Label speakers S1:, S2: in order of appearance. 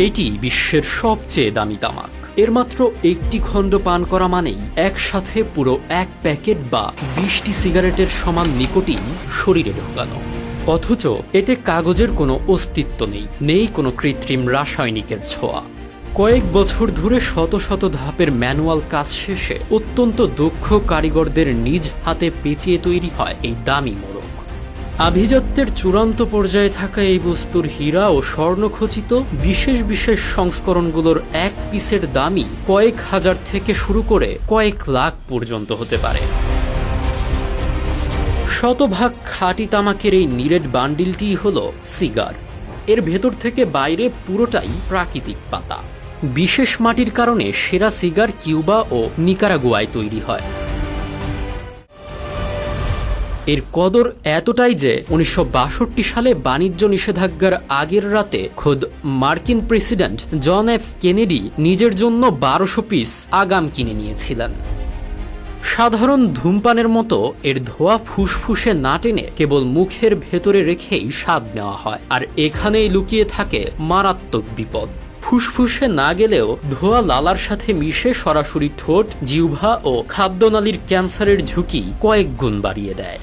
S1: এটি বিশ্বের সবচেয়ে দামি তামাক। এর মাত্র একটি খণ্ড পান করা মানেই একসাথে পুরো এক প্যাকেট বা 20টি সিগারেটের সমান নিকোটিন শরীরে ঢোকানো। অথচ এতে কাগজের কোনো অস্তিত্ব নেই কোনো কৃত্রিম রাসায়নিকের ছোঁয়া। কয়েক বছর ধরে শত শত ধাপের ম্যানুয়াল কাজ শেষে অত্যন্ত দক্ষ কারিগরদের নিজ হাতে পেঁচিয়ে তৈরি হয় এই দামি মোড়ক। আভিজাত্যের চূড়ান্ত পর্যায়ে থাকা এই বস্তুর হীরা ও স্বর্ণখচিত বিশেষ বিশেষ সংস্করণগুলোর এক পিসের দামই কয়েক হাজার থেকে শুরু করে কয়েক লাখ পর্যন্ত হতে পারে। শতভাগ খাঁটি তামাকের এই নিরেট বান্ডিলটিই হলো সিগার। এর ভেতর থেকে বাইরে পুরোটাই প্রাকৃতিক পাতা। বিশেষ মাটির কারণে সেরা সিগার কিউবা ও নিকারাগুয়ায় তৈরি হয়। এর কদর এতটাই যে 1962 সালে বাণিজ্য নিষেধাজ্ঞার আগের রাতে খোদ মার্কিন প্রেসিডেন্ট জন এফ কেনেডি নিজের জন্য 1200 পিস আগাম কিনে নিয়েছিলেন। সাধারণ ধূমপানের মতো এর ধোঁয়া ফুসফুসে না টেনে কেবল মুখের ভেতরে রেখেই স্বাদ নেওয়া হয়, আর এখানেই লুকিয়ে থাকে মারাত্মক বিপদ। ফুসফুসে না গেলেও ধোঁয়া লালার সাথে মিশে সরাসরি ঠোঁট, জিহ্বা ও খাদ্যনালীর ক্যান্সারের ঝুঁকি কয়েক গুণ বাড়িয়ে দেয়।